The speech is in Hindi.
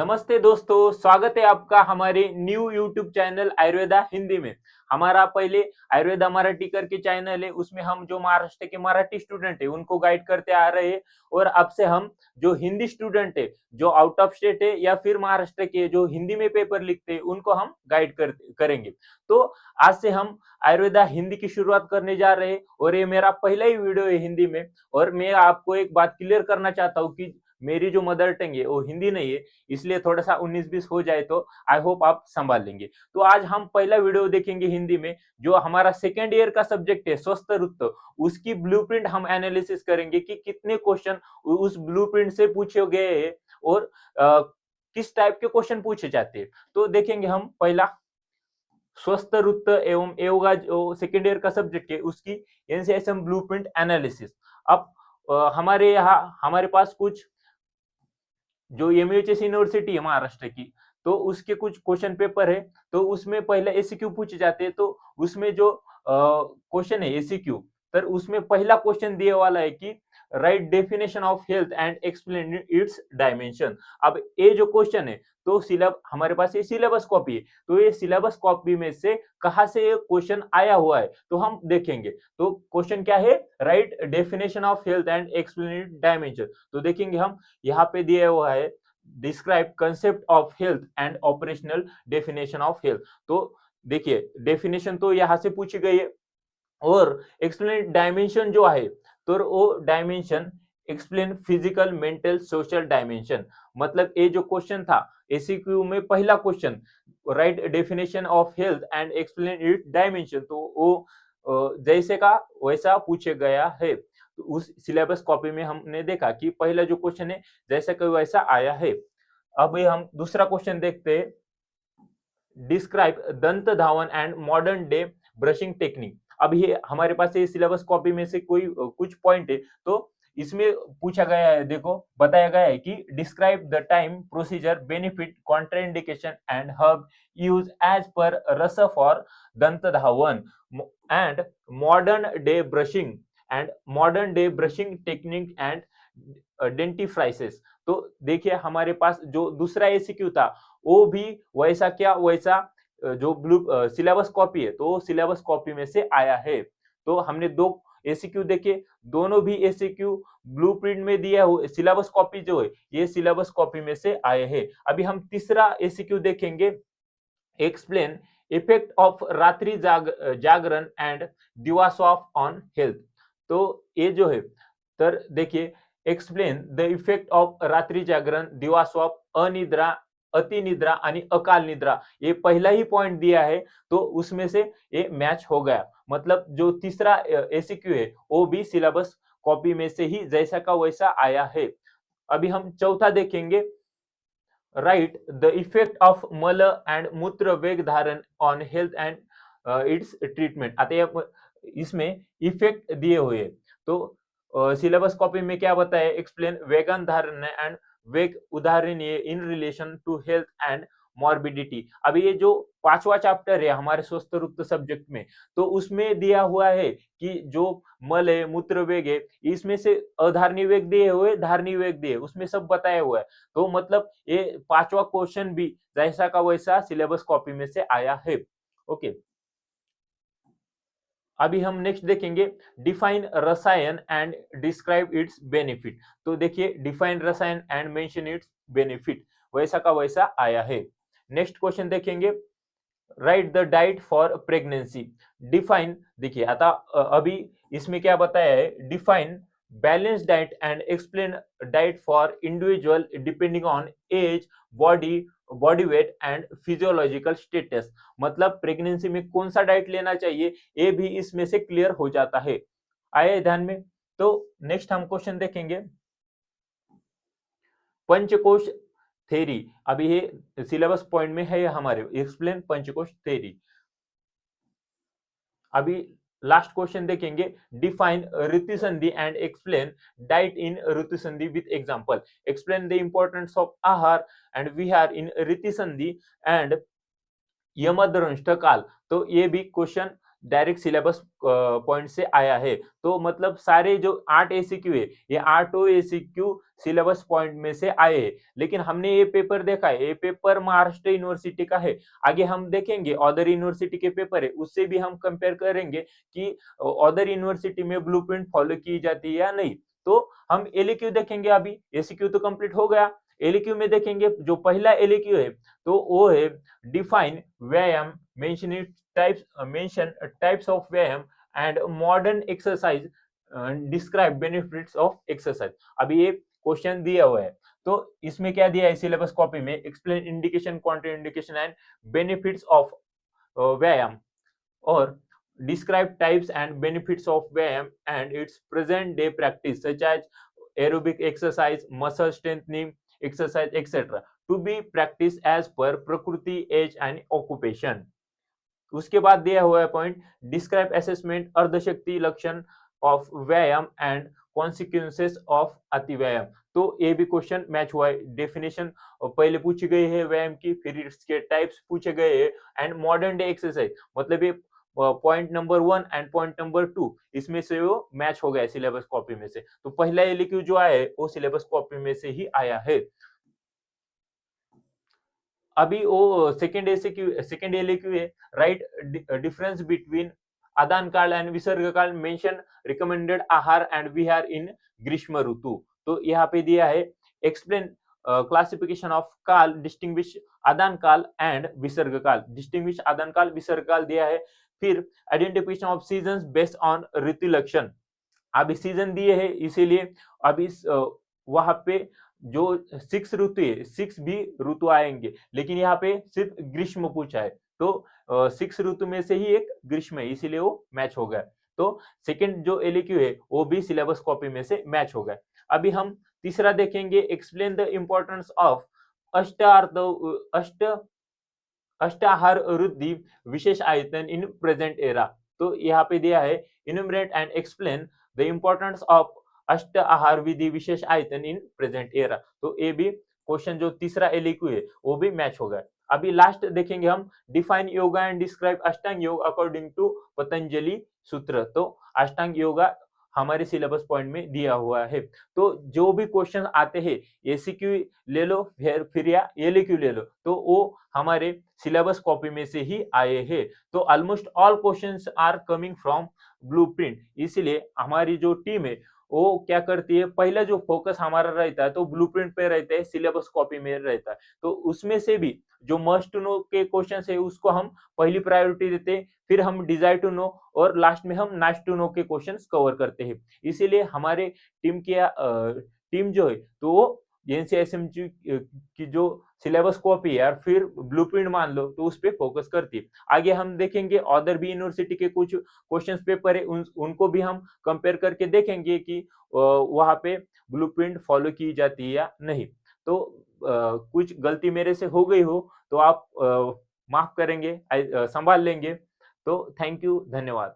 नमस्ते दोस्तों, स्वागत है आपका हमारे new YouTube channel Ayurveda Hindi में। हमारा पहले आयुर्वेदा मराठी करके चैनल है, उसमें हम जो महाराष्ट्र के मराठी स्टूडेंट है उनको गाइड करते आ रहे हैं। और अब से हम जो हिंदी स्टूडेंट है, जो आउट ऑफ स्टेट है या फिर महाराष्ट्र के जो हिंदी में पेपर लिखते हैं, उनको हम गाइड करेंगे। तो आज से हम आयुर्वेदा हिंदी की शुरुआत करने जा रहे हैं और ये मेरा पहला ही वीडियो है हिंदी में। और मैं आपको एक बात क्लियर करना चाहता हूँ कि मेरी जो मदर टंग है वो हिंदी नहीं है, इसलिए थोड़ा सा 19-20 हो जाए तो आई होप आप संभाल लेंगे। तो आज हम पहला वीडियो देखेंगे हिंदी में, जो हमारा सेकेंड ईयर का सब्जेक्ट है स्वस्थ ऋतु, उसकी ब्लूप्रिंट हम एनालिसिस करेंगे कि कितने क्वेश्चन उस ब्लूप्रिंट से पूछे गए हैं और किस टाइप के क्वेश्चन पूछे जाते हैं। तो देखेंगे हम पहला स्वस्थ ऋतु एवं योगा जो सेकेंड ईयर का सब्जेक्ट है उसकी एनसीआईएसएम ब्लूप्रिंट एनालिसिस। अब हमारे यहाँ हमारे पास कुछ जो एमयूएचएस यूनिवर्सिटी है महाराष्ट्र की, तो उसके कुछ क्वेश्चन पेपर है। तो उसमें पहले एसीक्यू पूछे जाते हैं। तो उसमें जो क्वेश्चन है एसीक्यू, तर उसमें पहला क्वेश्चन दिए वाला है कि right definition of health and explain it's dimension. अब ये जो क्वेश्चन है, तो सिलेब हमारे पास ये सिलेबस कॉपी है, तो ये सिलेबस कॉपी में से कहाँ से ये क्वेश्चन आया हुआ है तो हम देखेंगे। तो क्वेश्चन क्या है, right definition of health and explain it dimension. तो देखेंगे हम, यहाँ पे दिया हुआ है describe concept of health and operational definition of health. तो देखिए डेफिनेशन तो यहाँ से पूछी गई है और एक्सप्लेन डायमेंशन जो आहे, तर वो dimension explain physical mental social dimension. मतलब ये जो क्वेश्चन था एसीक्यू में, पहला question right definition of health and explain it dimension, तो वो जैसे का वैसा पूछे गया है। तो उस सिलेबस कॉपी में हमने देखा कि पहला जो क्वेश्चन है जैसा कि वैसा आया है। अब ये हम दूसरा क्वेश्चन देखते हैं, describe danta dhavan and modern day brushing technique. अब ये हमारे पास ये सिलेबस कॉपी में से कोई कुछ पॉइंट है, तो इसमें पूछा गया है, देखो बताया गया है कि describe the time procedure benefit contraindication and herb use as per rasa for danta dhavan and modern day brushing and modern day brushing technique and dentifrices. तो देखिए हमारे पास जो दूसरा एसीक्यू था वो भी वैसा क्या वैसा जो ब्लू सिलेबस कॉपी है, तो सिलेबस कॉपी में से आया है। तो हमने दो एसीक्यू देखे, दोनों भी एसीक्यू ब्लूप्रिंट में दिया हुआ सिलेबस कॉपी जो है ये सिलेबस कॉपी में से आए हैं। अभी हम तीसरा एसीक्यू देखेंगे, एक्सप्लेन इफेक्ट ऑफ रात्रि जागरण एंड दिवा स्वाप ऑन हेल्थ। तो ये जो है, तर देखिए एक्सप्लेन द इफेक्ट ऑफ रात्रि जागरण, दिवा स्वाप, अनिद्रा, अतिनिद्रा आणि अकाल निद्रा, ये पहला ही पॉइंट दिया है तो उसमें से ये मैच हो गया। मतलब जो तीसरा एसीक्यू है वो भी सिलेबस कॉपी में से ही जैसा का वैसा आया है। अभी हम चौथा देखेंगे, राइट द इफेक्ट ऑफ मल एंड मूत्र वेग धारण on health and it's treatment. आता इसमें इफेक्ट दिए हुए हैं। तो सिलेबस कॉपी में क्या बताया, explain vegan dharan and vega उदाहरणीय in relation to health and morbidity. अभी ये जो पांचवा चैप्टर है हमारे स्वस्थ ऋतु सब्जेक्ट में, तो उसमें दिया हुआ है कि जो मल है मूत्र वेग है, इसमें से अधारणीय वेग दिए हुए, धारणीय वेग दिए, उसमें सब बताया हुआ है। तो मतलब ये पांचवा क्वेश्चन भी जैसा का वैसा सिलेबस कॉपी में से आया है। ओके, अभी हम नेक्स्ट देखेंगे, डिफाइन रसायन एंड डिस्क्राइब इट्स बेनिफिट। तो देखिए डिफाइन रसायन एंड मेंशन इट्स बेनिफिट, वैसा का वैसा आया है। नेक्स्ट क्वेश्चन देखेंगे, write the diet for pregnancy. Define, देखिए आता अभी इसमें क्या बताया है, define balance diet and explain diet for individual depending on age, body body weight and physiological status. मतलब प्रेगनेंसी में कौन सा डाइट लेना चाहिए ये भी इसमें से क्लियर हो जाता है। आए ध्यान में। तो नेक्स्ट हम क्वेश्चन देखेंगे, पंचकोश थेरी। अभी ये सिलेबस पॉइंट में है हमारे, एक्सप्लेन पंचकोश थेरी। अभी लास्ट क्वेश्चन देखेंगे, डिफाइन ऋतु संधि एंड एक्सप्लेन डाइट इन ऋतु संधि with example. Explain the importance of आहार एंड विहार इन ऋतु संधि एंड यमदंष्ट काल। तो ये भी क्वेश्चन डायरेक्ट सिलेबस पॉइंट से आया है। तो मतलब सारे जो 8 एसीक्यू है, ये 8 एसीक्यू सिलेबस पॉइंट में से आए हैं। लेकिन हमने ये पेपर देखा है, ये पेपर महाराष्ट्र यूनिवर्सिटी का है। आगे हम देखेंगे अदर यूनिवर्सिटी के पेपर है, उससे भी हम कंपेयर करेंगे कि अदर यूनिवर्सिटी में ब्लूप्रिंट फॉलो की जाती है या नहीं। तो हम एलक्यू देखेंगे, अभी एसीक्यू तो कंप्लीट हो गया। एलक्यू में देखेंगे, जो पहला एलक्यू है तो वो है डिफाइन व्यायाम, mention types of व्यायाम and modern exercise, describe benefits of exercise। अभी ये क्वेश्चन दिया हुआ है, तो इसमें क्या दिया है सिलेबस कॉपी में, explain indication, contraindication and benefits of व्यायाम, और describe types and benefits of व्यायाम and its present day practice such as aerobic exercise, muscle strengthening exercise, etc. to be practiced as per प्रकृति, age and occupation। उसके बाद दिया हुआ है पॉइंट, डिस्क्राइब असेसमेंट अर्धशक्ति लक्षण ऑफ व्यायाम एंड कॉन्सिक्वेंसेस ऑफ अति व्यायाम। तो ये भी क्वेश्चन मैच हुआ है। डेफिनेशन पहले पूछी गई है व्यायाम की, फिर इसके टाइप्स पूछे गए हैं एंड मॉडर्न डे एक्सरसाइज, मतलब ये point number 1 and point number 2 इसमें से वो मैच हो गया सिलेबस कॉपी में से। तो पहला एलक्यू जो आया है वो सिलेबस कॉपी में से ही आया है। अभी वो सेकंड एलक्यू है, राइट डिफरेंस बिटवीन आदान काल एंड विसर्ग काल, मेंशन रिकमेंडेड आहार एंड विहार इन ग्रीष्म ऋतु। तो यहाँ पे दिया है एक्सप्लेन क्लासिफिकेशन ऑफ काल, डिस्टिंग्विश आदान काल एंड विसर्ग काल, डिस्टिंग्विश आदान काल विसर्ग काल दिया है। फिर identification of seasons based on ritu lakshan, अभी सीजन दिए है इसीलिए अभी वहां पे जो 6 ऋतु है, 6 भी ऋतु आएंगे, लेकिन यहाँ पे सिर्फ ग्रीष्म पूछा है। तो 6 ऋतु में से ही एक ग्रीष्म है, इसीलिए वो मैच हो गया। तो सेकंड जो एलक्यू है वो भी सिलेबस कॉपी में से मैच हो गया। अभी हम तीसरा देखेंगे, एक्सप्लेन द इम्पोर्टेंस ऑफ अष्ट अष्टाहार वृद्धि विशेष आयतन इन प्रेजेंट एरा। तो यहाँ पे दिया है इनुमरेट and explain the importance of अष्ट आहार विधि विशेष आयतन इन प्रेजेंट एरा। तो ये भी क्वेश्चन जो तीसरा एलक्यू है वो भी मैच हो गया। अभी लास्ट देखेंगे हम, डिफाइन योगा एंड डिस्क्राइब अष्टांग योग अकॉर्डिंग टू पतंजलि सूत्र। तो अष्टांग योगा हमारे सिलेबस पॉइंट में दिया हुआ है। तो जो भी क्वेश्चन आते हैं एसीक्यू ले लो फिर या एलक्यू ले लो, तो वो हमारे सिलेबस कॉपी में से ही आए हैं। तो almost all questions are coming from blueprint. इसलिए हमारी जो टीम है वो क्या करती है, पहला जो फोकस हमारा रहता है तो ब्लूप्रिंट पे रहता है, सिलेबस कॉपी में रहता है। तो उसमें से भी जो मस्ट टू नो के क्वेश्चन है उसको हम पहली प्रायोरिटी देते हैं, फिर हम डिजायर टू नो और लास्ट में हम नाइस टू नो के क्वेश्चंस कवर करते हैं। इसीलिए हमारे टीम जो है तो वो एनसीएसएमटी की जो सिलेबस कॉपी है और फिर ब्लूप्रिंट मान लो तो उस पर फोकस करती है। आगे हम देखेंगे अदर भी यूनिवर्सिटी के कुछ क्वेश्चंस पेपर है, उनको भी हम कंपेयर करके देखेंगे कि वहां पे ब्लूप्रिंट फॉलो की जाती है या नहीं। तो कुछ गलती मेरे से हो गई हो तो आप माफ करेंगे, संभाल लेंगे। तो थैंक यू, धन्यवाद।